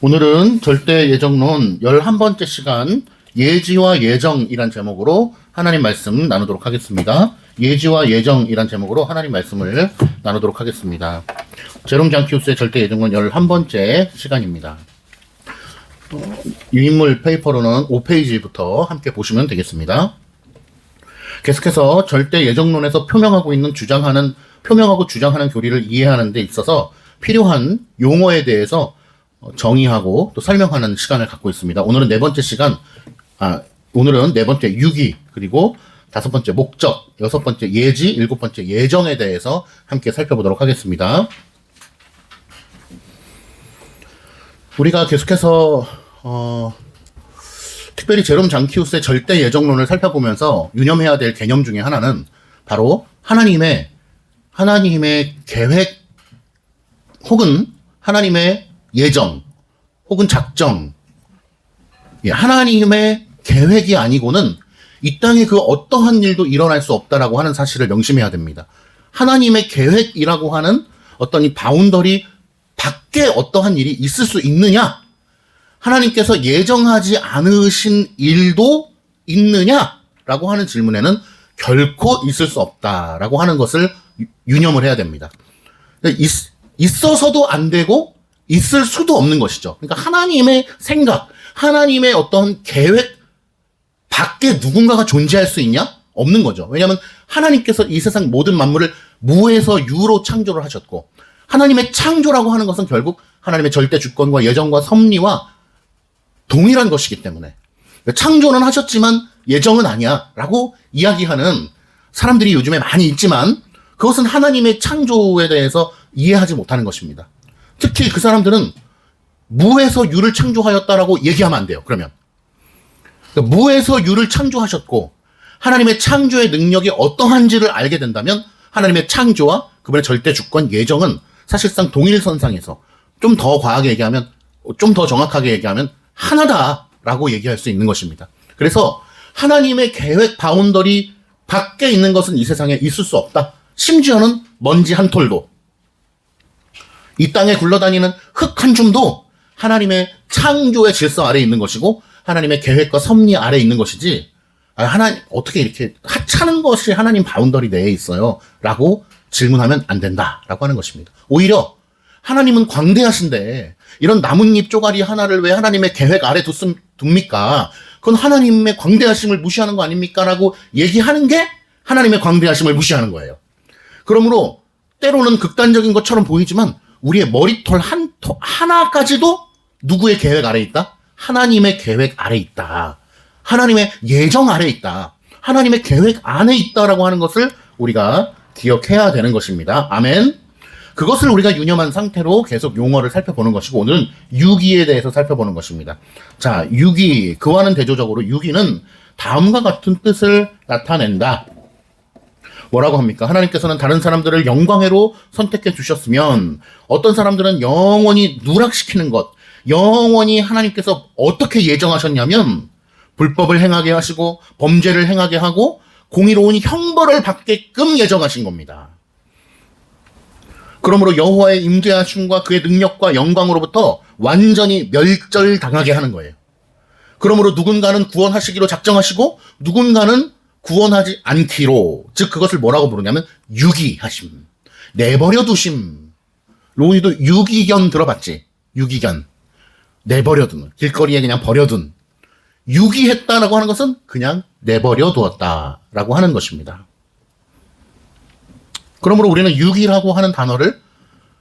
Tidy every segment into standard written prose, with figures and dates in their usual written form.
오늘은 절대 예정론 11번째 시간 예지와 예정이란 제목으로 하나님 말씀 나누도록 하겠습니다. 예지와 예정이란 제목으로 하나님 말씀을 나누도록 하겠습니다. 제롬 장키우스의 절대 예정론 11번째 시간입니다. 유인물 페이퍼로는 5페이지부터 함께 보시면 되겠습니다. 계속해서 절대 예정론에서 표명하고 주장하는 교리를 이해하는 데 있어서 필요한 용어에 대해서 정의하고 또 설명하는 시간을 갖고 있습니다. 오늘은 네 번째 유기, 그리고 다섯 번째 목적, 여섯 번째 예지, 일곱 번째 예정에 대해서 함께 살펴보도록 하겠습니다. 우리가 계속해서 특별히 제롬 장키우스의 절대 예정론을 살펴보면서 유념해야 될 개념 중에 하나는 바로 하나님의 계획 혹은 하나님의 예정 혹은 작정, 하나님의 계획이 아니고는 이 땅에 그 어떠한 일도 일어날 수 없다라고 하는 사실을 명심해야 됩니다. 하나님의 계획이라고 하는 어떤 이 바운더리 밖에 어떠한 일이 있을 수 있느냐? 하나님께서 예정하지 않으신 일도 있느냐라고 하는 질문에는 결코 있을 수 없다라고 하는 것을 유념을 해야 됩니다. 있어서도 안 되고 있을 수도 없는 것이죠. 그러니까 하나님의 생각, 하나님의 어떤 계획 밖에 누군가가 존재할 수 있냐? 없는 거죠. 왜냐하면 하나님께서 이 세상 모든 만물을 무에서 유로 창조를 하셨고, 하나님의 창조라고 하는 것은 결국 하나님의 절대 주권과 예정과 섭리와 동일한 것이기 때문에 창조는 하셨지만 예정은 아니야 라고 이야기하는 사람들이 요즘에 많이 있지만, 그것은 하나님의 창조에 대해서 이해하지 못하는 것입니다. 특히 그 사람들은 무에서 유를 창조하였다라고 얘기하면 안 돼요. 그러면 무에서 유를 창조하셨고 하나님의 창조의 능력이 어떠한지를 알게 된다면 하나님의 창조와 그분의 절대 주권 예정은 사실상 동일선상에서 좀 더 과하게 얘기하면, 좀 더 정확하게 얘기하면 하나다라고 얘기할 수 있는 것입니다. 그래서 하나님의 계획 바운더리 밖에 있는 것은 이 세상에 있을 수 없다. 심지어는 먼지 한 톨도, 이 땅에 굴러다니는 흙 한 줌도 하나님의 창조의 질서 아래에 있는 것이고 하나님의 계획과 섭리 아래에 있는 것이지, 하나님 어떻게 이렇게 하찮은 것이 하나님 바운더리 내에 있어요? 라고 질문하면 안 된다라고 하는 것입니다. 오히려 하나님은 광대하신데 이런 나뭇잎 쪼가리 하나를 왜 하나님의 계획 아래 둡니까? 그건 하나님의 광대하심을 무시하는 거 아닙니까? 라고 얘기하는 게 하나님의 광대하심을 무시하는 거예요. 그러므로 때로는 극단적인 것처럼 보이지만 우리의 머리털 하나까지도 누구의 계획 아래 있다? 하나님의 계획 아래 있다. 하나님의 예정 아래 있다. 하나님의 계획 안에 있다라고 하는 것을 우리가 기억해야 되는 것입니다. 아멘. 그것을 우리가 유념한 상태로 계속 용어를 살펴보는 것이고, 오늘은 유기에 대해서 살펴보는 것입니다. 자, 유기, 그와는 대조적으로 유기는 다음과 같은 뜻을 나타낸다. 뭐라고 합니까? 하나님께서는 다른 사람들을 영광회로 선택해 주셨으면 어떤 사람들은 영원히 누락시키는 것, 영원히 하나님께서 어떻게 예정하셨냐면 불법을 행하게 하시고 범죄를 행하게 하고 공의로운 형벌을 받게끔 예정하신 겁니다. 그러므로 여호와의 임재하심과 그의 능력과 영광으로부터 완전히 멸절당하게 하는 거예요. 그러므로 누군가는 구원하시기로 작정하시고 누군가는 구원하지 않기로, 즉 그것을 뭐라고 부르냐면 유기하심, 내버려 두심. 로운이도 유기견 들어봤지? 유기견, 내버려둔, 길거리에 그냥 버려둔. 유기했다라고 하는 것은 그냥 내버려 두었다라고 하는 것입니다. 그러므로 우리는 유기라고 하는 단어를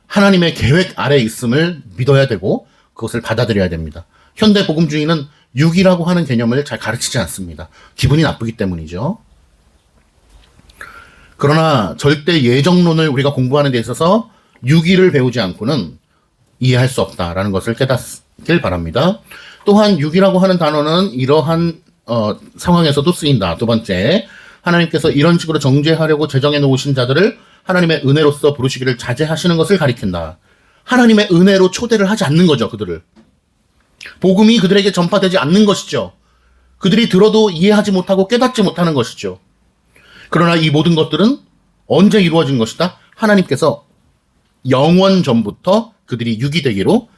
하나님의 계획 아래에 있음을 믿어야 되고 그것을 받아들여야 됩니다. 현대 복음주의는 유기라고 하는 개념을 잘 가르치지 않습니다. 기분이 나쁘기 때문이죠. 그러나 절대 예정론을 우리가 공부하는 데 있어서 유기를 배우지 않고는 이해할 수 없다라는 것을 깨닫길 바랍니다. 또한 유기라고 하는 단어는 이러한 상황에서도 쓰인다. 두 번째, 하나님께서 이런 식으로 정죄하려고 제정해 놓으신 자들을 하나님의 은혜로서 부르시기를 자제하시는 것을 가리킨다. 하나님의 은혜로 초대를 하지 않는 거죠, 그들을. 복음이 그들에게 전파되지 않는 것이죠. 그들이 들어도 이해하지 못하고 깨닫지 못하는 것이죠. 그러나 이 모든 것들은 언제 이루어진 것이다? 하나님께서 영원 전부터 그들이 유기되기로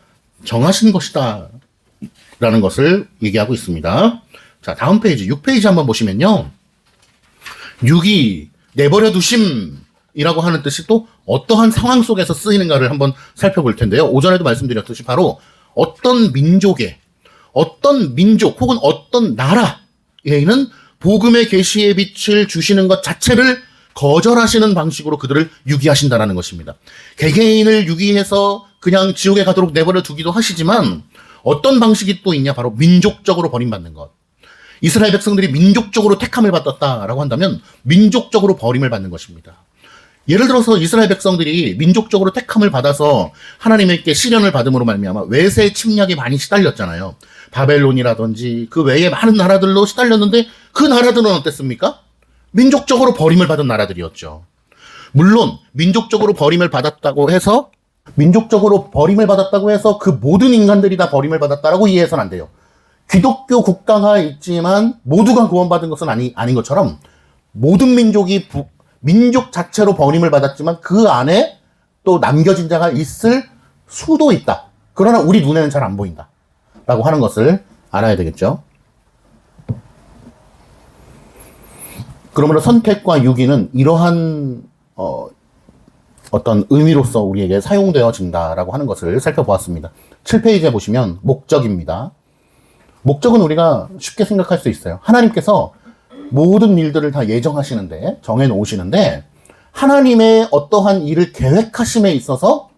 정하신 것이다 라는 것을 얘기하고 있습니다. 자, 다음 페이지 6페이지 한번 보시면요. 6이 내버려 두심이라고 하는 뜻이 또 어떠한 상황 속에서 쓰이는가를 한번 살펴볼 텐데요. 오전에도 말씀드렸듯이 바로 어떤 민족의 어떤 민족 혹은 어떤 나라에는 복음의 계시의 빛을 주시는 것 자체를 거절하시는 방식으로 그들을 유기하신다는 것입니다. 개개인을 유기해서 그냥 지옥에 가도록 내버려 두기도 하시지만 어떤 방식이 또 있냐? 바로 민족적으로 버림받는 것. 이스라엘 백성들이 민족적으로 택함을 받았다라고 한다면 민족적으로 버림을 받는 것입니다. 예를 들어서 이스라엘 백성들이 민족적으로 택함을 받아서 하나님께 시련을 받음으로 말미암아 외세 침략에 많이 시달렸잖아요. 바벨론이라든지 그 외에 많은 나라들로 시달렸는데 그 나라들은 어땠습니까? 민족적으로 버림을 받은 나라들이었죠. 물론 민족적으로 버림을 받았다고 해서 그 모든 인간들이 다 버림을 받았다라고 이해해서는 안 돼요. 기독교 국가가 있지만 모두가 구원받은 것은 아닌 것처럼 모든 민족이 민족 자체로 버림을 받았지만 그 안에 또 남겨진 자가 있을 수도 있다. 그러나 우리 눈에는 잘 안 보인다. 라고 하는 것을 알아야 되겠죠. 그러므로 선택과 유기는 이러한 어떤 의미로서 우리에게 사용되어진다라고 하는 것을 살펴보았습니다. 7페이지에 보시면 목적입니다. 목적은 우리가 쉽게 생각할 수 있어요. 하나님께서 모든 일들을 다 예정하시는데, 정해놓으시는데, 하나님의 어떠한 일을 계획하심에 있어서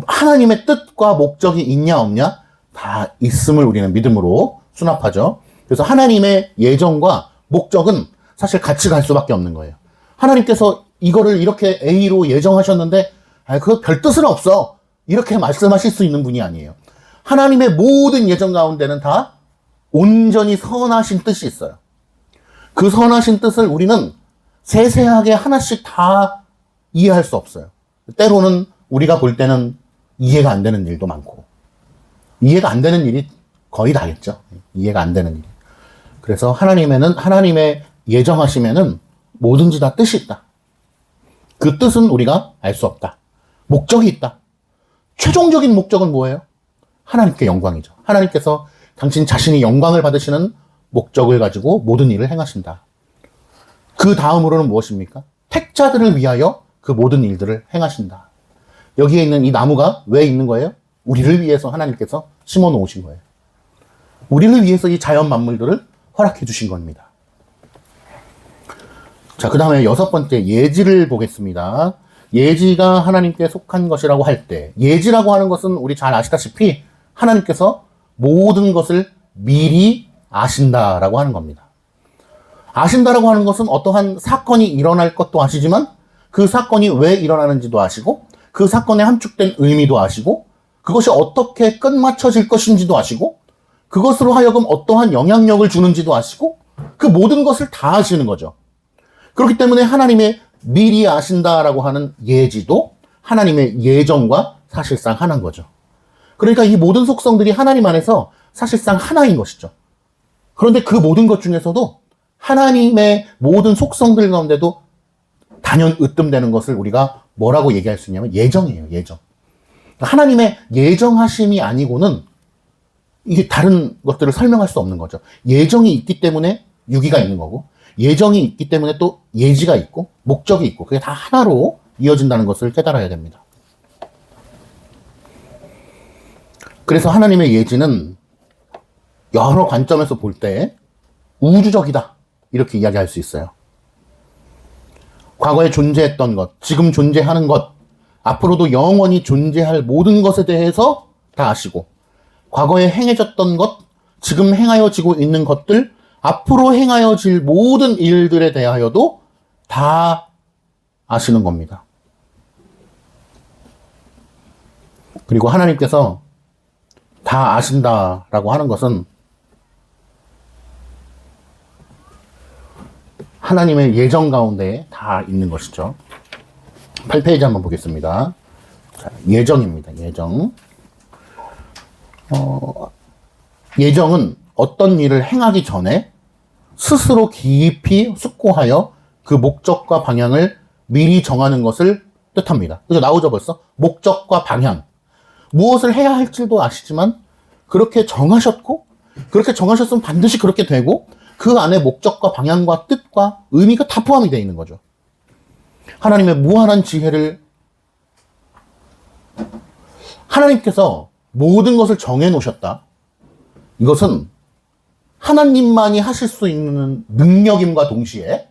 하나님의 뜻과 목적이 있냐 없냐 다 있음을 우리는 믿음으로 수납하죠. 그래서 하나님의 예정과 목적은 사실 같이 갈 수밖에 없는 거예요. 하나님께서 이거를 이렇게 A로 예정하셨는데 그거 별 뜻은 없어. 이렇게 말씀하실 수 있는 분이 아니에요. 하나님의 모든 예정 가운데는 다 온전히 선하신 뜻이 있어요. 그 선하신 뜻을 우리는 세세하게 하나씩 다 이해할 수 없어요. 때로는 우리가 볼 때는 이해가 안 되는 일도 많고, 이해가 안 되는 일이 거의 다겠죠. 이해가 안 되는 일. 그래서 하나님의 예정하시면은 뭐든지 다 뜻이 있다. 그 뜻은 우리가 알 수 없다. 목적이 있다. 최종적인 목적은 뭐예요? 하나님께 영광이죠. 하나님께서 당신 자신이 영광을 받으시는 목적을 가지고 모든 일을 행하신다. 그 다음으로는 무엇입니까? 택자들을 위하여 그 모든 일들을 행하신다. 여기에 있는 이 나무가 왜 있는 거예요? 우리를 위해서 하나님께서 심어 놓으신 거예요. 우리를 위해서 이 자연 만물들을 허락해 주신 겁니다. 자, 그 다음에 6번째 예지를 보겠습니다. 예지가 하나님께 속한 것이라고 할 때, 예지라고 하는 것은 우리 잘 아시다시피 하나님께서 모든 것을 미리 아신다라고 하는 겁니다. 아신다라고 하는 것은 어떠한 사건이 일어날 것도 아시지만 그 사건이 왜 일어나는지도 아시고 그 사건에 함축된 의미도 아시고 그것이 어떻게 끝마쳐질 것인지도 아시고 그것으로 하여금 어떠한 영향력을 주는지도 아시고 그 모든 것을 다 아시는 거죠. 그렇기 때문에 하나님의 미리 아신다라고 하는 예지도 하나님의 예정과 사실상 하나인 거죠. 그러니까 이 모든 속성들이 하나님 안에서 사실상 하나인 것이죠. 그런데 그 모든 것 중에서도 하나님의 모든 속성들 가운데도 단연 으뜸되는 것을 우리가 뭐라고 얘기할 수 있냐면 예정이에요. 예정. 하나님의 예정하심이 아니고는 이게 다른 것들을 설명할 수 없는 거죠. 예정이 있기 때문에 유기가 있는 거고 예정이 있기 때문에 또 예지가 있고 목적이 있고 그게 다 하나로 이어진다는 것을 깨달아야 됩니다. 그래서 하나님의 예지는 여러 관점에서 볼 때 우주적이다 이렇게 이야기할 수 있어요. 과거에 존재했던 것, 지금 존재하는 것, 앞으로도 영원히 존재할 모든 것에 대해서 다 아시고 과거에 행해졌던 것, 지금 행하여지고 있는 것들, 앞으로 행하여질 모든 일들에 대하여도 다 아시는 겁니다. 그리고 하나님께서 다 아신다라고 하는 것은 하나님의 예정 가운데 다 있는 것이죠. 8페이지 한번 보겠습니다. 자, 예정입니다. 예정. 예정은 어떤 일을 행하기 전에 스스로 깊이 숙고하여 그 목적과 방향을 미리 정하는 것을 뜻합니다. 그죠? 나오죠 벌써? 목적과 방향. 무엇을 해야 할지도 아시지만 그렇게 정하셨고 그렇게 정하셨으면 반드시 그렇게 되고 그 안에 목적과 방향과 뜻과 의미가 다 포함이 되어 있는 거죠. 하나님의 무한한 지혜를 하나님께서 모든 것을 정해 놓으셨다. 이것은 하나님만이 하실 수 있는 능력임과 동시에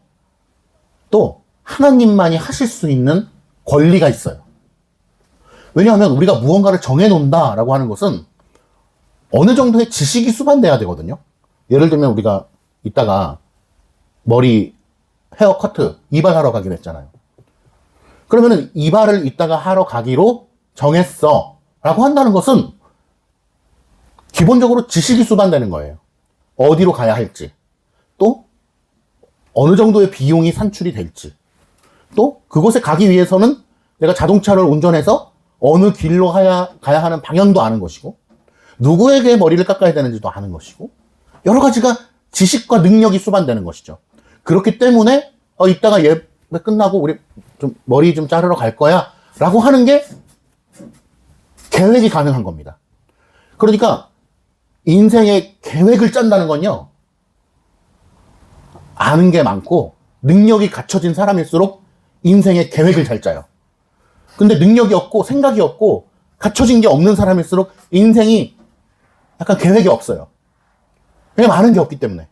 또 하나님만이 하실 수 있는 권리가 있어요. 왜냐하면 우리가 무언가를 정해 놓는다라고 하는 것은 어느 정도의 지식이 수반돼야 되거든요. 예를 들면 우리가 이따가 머리 헤어 커트 이발하러 가기로 했잖아요. 그러면은 이발을 이따가 하러 가기로 정했어 라고 한다는 것은 기본적으로 지식이 수반되는 거예요. 어디로 가야 할지, 또 어느 정도의 비용이 산출이 될지, 또 그곳에 가기 위해서는 내가 자동차를 운전해서 어느 길로 가야 하는 방향도 아는 것이고, 누구에게 머리를 깎아야 되는지도 아는 것이고, 여러 가지가 지식과 능력이 수반되는 것이죠. 그렇기 때문에 이따가 예배 끝나고 우리 좀 머리 좀 자르러 갈 거야 라고 하는 게 계획이 가능한 겁니다. 그러니까 인생의 계획을 짠다는 건요, 아는 게 많고 능력이 갖춰진 사람일수록 인생의 계획을 잘 짜요. 근데 능력이 없고 생각이 없고 갖춰진 게 없는 사람일수록 인생이 약간 계획이 없어요. 왜냐면 아는 게 없기 때문에.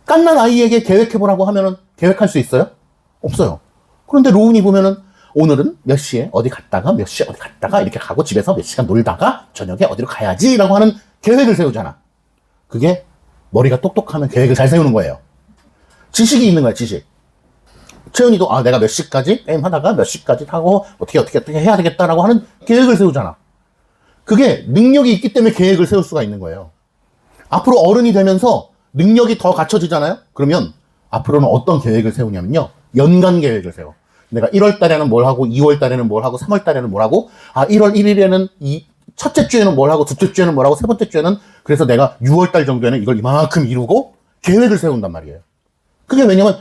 갓난 아이에게 계획해보라고 하면은 계획할 수 있어요? 없어요. 그런데 로운이 보면은 오늘은 몇 시에 어디 갔다가 몇 시에 어디 갔다가 이렇게 가고 집에서 몇 시간 놀다가 저녁에 어디로 가야지 라고 하는 계획을 세우잖아. 그게 머리가 똑똑하면 계획을 잘 세우는 거예요. 지식이 있는 거야, 지식. 채은이도 내가 몇 시까지 게임 하다가 몇 시까지 하고 어떻게 해야 되겠다라고 하는 계획을 세우잖아. 그게 능력이 있기 때문에 계획을 세울 수가 있는 거예요. 앞으로 어른이 되면서 능력이 더 갖춰지잖아요. 그러면 앞으로는 어떤 계획을 세우냐면요, 연간 계획을 세워. 내가 1월 달에는 뭘 하고 2월 달에는 뭘 하고 3월 달에는 뭘 하고 1월 1일에는 이 첫째 주에는 뭘 하고 둘째 주에는 뭘 하고 세 번째 주에는 그래서 내가 6월 달 정도에는 이걸 이만큼 이루고 계획을 세운단 말이에요. 그게 왜냐면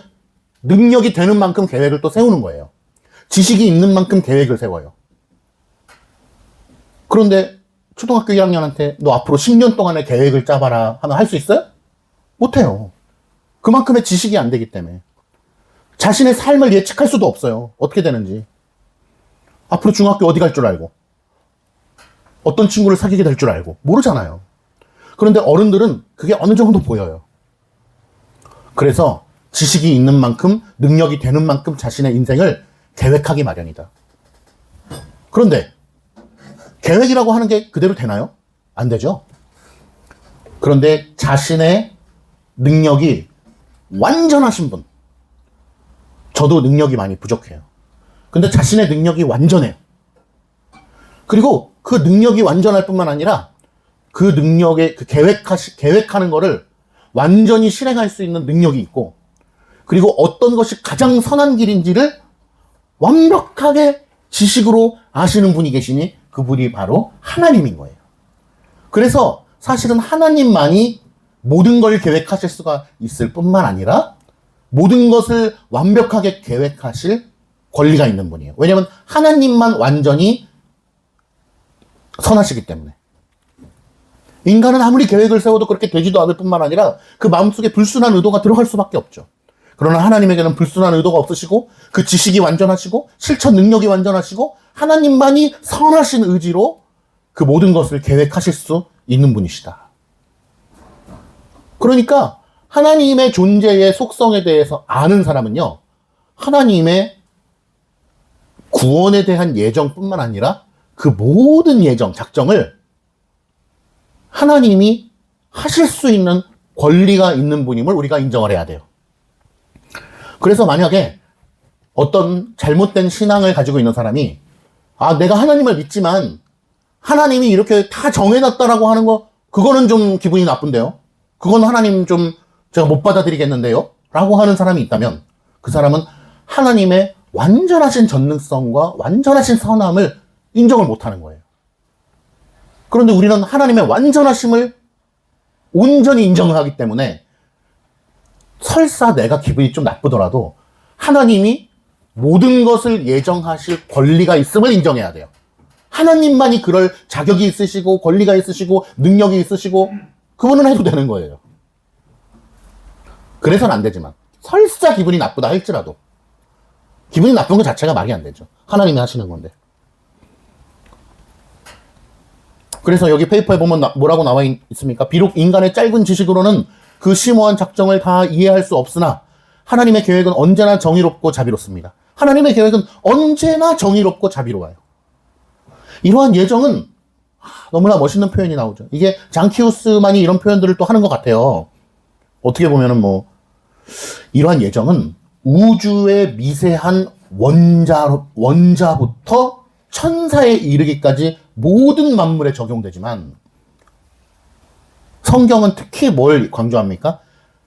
능력이 되는 만큼 계획을 또 세우는 거예요. 지식이 있는 만큼 계획을 세워요. 그런데 초등학교 1학년한테 너 앞으로 10년 동안의 계획을 짜봐라 하면 할 수 있어요? 못해요. 그만큼의 지식이 안 되기 때문에. 자신의 삶을 예측할 수도 없어요. 어떻게 되는지. 앞으로 중학교 어디 갈 줄 알고, 어떤 친구를 사귀게 될 줄 알고, 모르잖아요. 그런데 어른들은 그게 어느 정도 보여요. 그래서 지식이 있는 만큼, 능력이 되는 만큼 자신의 인생을 계획하기 마련이다. 그런데 계획이라고 하는 게 그대로 되나요? 안 되죠. 그런데 자신의 능력이 완전하신 분, 저도 능력이 많이 부족해요. 근데 자신의 능력이 완전해요. 그리고 그 능력이 완전할 뿐만 아니라 그 능력의 그 계획하는 거를 완전히 실행할 수 있는 능력이 있고, 그리고 어떤 것이 가장 선한 길인지를 완벽하게 지식으로 아시는 분이 계시니 그분이 바로 하나님인 거예요. 그래서 사실은 하나님만이 모든 걸 계획하실 수가 있을 뿐만 아니라 모든 것을 완벽하게 계획하실 권리가 있는 분이에요. 왜냐하면 하나님만 완전히 선하시기 때문에. 인간은 아무리 계획을 세워도 그렇게 되지도 않을 뿐만 아니라 그 마음속에 불순한 의도가 들어갈 수밖에 없죠. 그러나 하나님에게는 불순한 의도가 없으시고 그 지식이 완전하시고 실천 능력이 완전하시고 하나님만이 선하신 의지로 그 모든 것을 계획하실 수 있는 분이시다. 그러니까 하나님의 존재의 속성에 대해서 아는 사람은요, 하나님의 구원에 대한 예정뿐만 아니라 그 모든 예정, 작정을 하나님이 하실 수 있는 권리가 있는 분임을 우리가 인정을 해야 돼요. 그래서 만약에 어떤 잘못된 신앙을 가지고 있는 사람이 내가 하나님을 믿지만 하나님이 이렇게 다 정해놨다라고 하는 거, 그거는 좀 기분이 나쁜데요. 그건 하나님 좀 제가 못 받아들이겠는데요? 라고 하는 사람이 있다면 그 사람은 하나님의 완전하신 전능성과 완전하신 선함을 인정을 못하는 거예요. 그런데 우리는 하나님의 완전하심을 온전히 인정을 하기 때문에 설사 내가 기분이 좀 나쁘더라도 하나님이 모든 것을 예정하실 권리가 있음을 인정해야 돼요. 하나님만이 그럴 자격이 있으시고 권리가 있으시고 능력이 있으시고 그분은 해도 되는 거예요. 그래서는 안 되지만 설사 기분이 나쁘다 할지라도 기분이 나쁜 것 자체가 말이 안 되죠. 하나님이 하시는 건데. 그래서 여기 페이퍼에 보면 뭐라고 나와 있습니까? 비록 인간의 짧은 지식으로는 그 심오한 작정을 다 이해할 수 없으나 하나님의 계획은 언제나 정의롭고 자비롭습니다. 하나님의 계획은 언제나 정의롭고 자비로워요. 이러한 예정은 너무나 멋있는 표현이 나오죠. 이게 장키우스만이 이런 표현들을 또 하는 것 같아요. 어떻게 보면은 이러한 예정은 우주의 미세한 원자부터 천사에 이르기까지 모든 만물에 적용되지만 성경은 특히 뭘 강조합니까?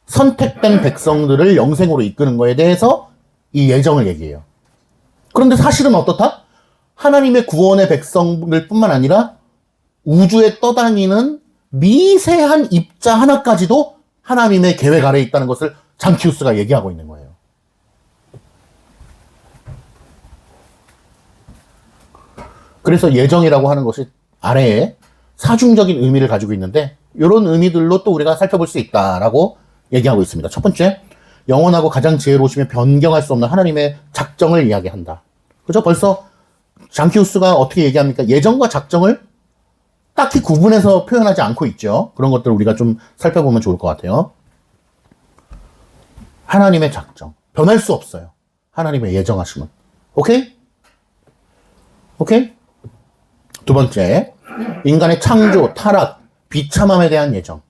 선택된 백성들을 영생으로 이끄는 거에 대해서 이 예정을 얘기해요. 그런데 사실은 어떻다? 하나님의 구원의 백성들 뿐만 아니라 우주에 떠다니는 미세한 입자 하나까지도 하나님의 계획 아래에 있다는 것을 장키우스가 얘기하고 있는 거예요. 그래서 예정이라고 하는 것이 아래에 사중적인 의미를 가지고 있는데 이런 의미들로 또 우리가 살펴볼 수 있다라고 얘기하고 있습니다. 첫 번째, 영원하고 가장 지혜로우시며 변경할 수 없는 하나님의 작정을 이야기한다. 그죠? 벌써 장키우스가 어떻게 얘기합니까? 예정과 작정을 딱히 구분해서 표현하지 않고 있죠. 그런 것들을 우리가 좀 살펴보면 좋을 것 같아요. 하나님의 작정. 변할 수 없어요. 하나님의 예정하심은. 오케이? 오케이? 두 번째, 인간의 창조, 타락, 비참함에 대한 예정.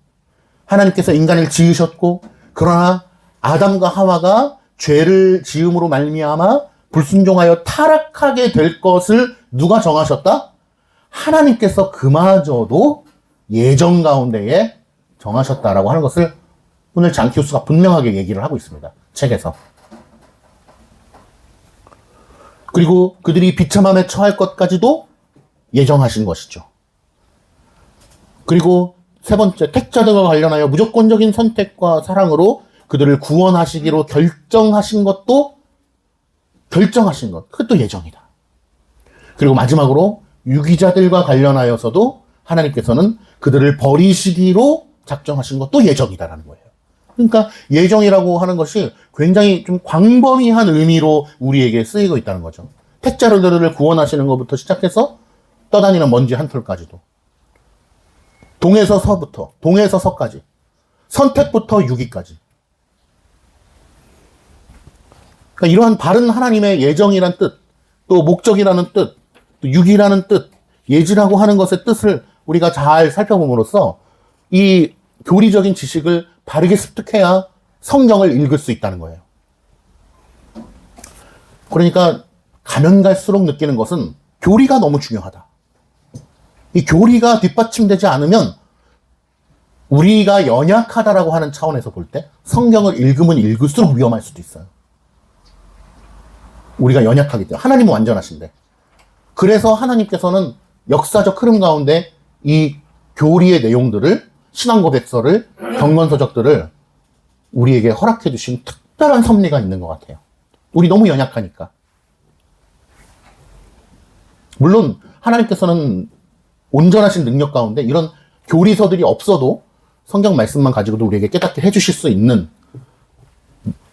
하나님께서 인간을 지으셨고 그러나 아담과 하와가 죄를 지음으로 말미암아 불순종하여 타락하게 될 것을 누가 정하셨다? 하나님께서 그마저도 예정 가운데에 정하셨다라고 하는 것을 오늘 장키우스가 분명하게 얘기를 하고 있습니다. 책에서. 그리고 그들이 비참함에 처할 것까지도 예정하신 것이죠. 그리고 세 번째, 택자들과 관련하여 무조건적인 선택과 사랑으로 그들을 구원하시기로 결정하신 것, 그것도 예정이다. 그리고 마지막으로 유기자들과 관련하여서도 하나님께서는 그들을 버리시기로 작정하신 것도 예정이다라는 거예요. 그러니까 예정이라고 하는 것이 굉장히 좀 광범위한 의미로 우리에게 쓰이고 있다는 거죠. 택자들을 구원하시는 것부터 시작해서 떠다니는 먼지 한 톨까지도. 동에서 서부터, 동에서 서까지. 선택부터 유기까지. 그러니까 이러한 바른 하나님의 예정이란 뜻, 또 목적이라는 뜻, 또 유기라는 뜻, 예지라고 하는 것의 뜻을 우리가 잘 살펴봄으로써 이 교리적인 지식을 바르게 습득해야 성경을 읽을 수 있다는 거예요. 그러니까 가면 갈수록 느끼는 것은 교리가 너무 중요하다. 이 교리가 뒷받침되지 않으면 우리가 연약하다라고 하는 차원에서 볼 때 성경을 읽으면 읽을수록 위험할 수도 있어요. 우리가 연약하기 때문에. 하나님은 완전하신데. 그래서 하나님께서는 역사적 흐름 가운데 이 교리의 내용들을, 신앙고백서를, 경건서적들을 우리에게 허락해 주신 특별한 섭리가 있는 것 같아요. 우리 너무 연약하니까. 물론 하나님께서는 온전하신 능력 가운데 이런 교리서들이 없어도 성경 말씀만 가지고도 우리에게 깨닫게 해주실 수 있는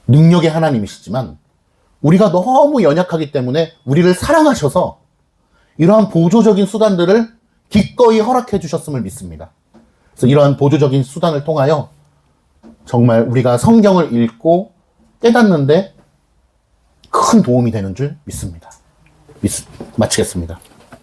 능력의 하나님이시지만 우리가 너무 연약하기 때문에 우리를 사랑하셔서 이러한 보조적인 수단들을 기꺼이 허락해 주셨음을 믿습니다. 그래서 이러한 보조적인 수단을 통하여 정말 우리가 성경을 읽고 깨닫는데 큰 도움이 되는 줄 믿습니다. 마치겠습니다.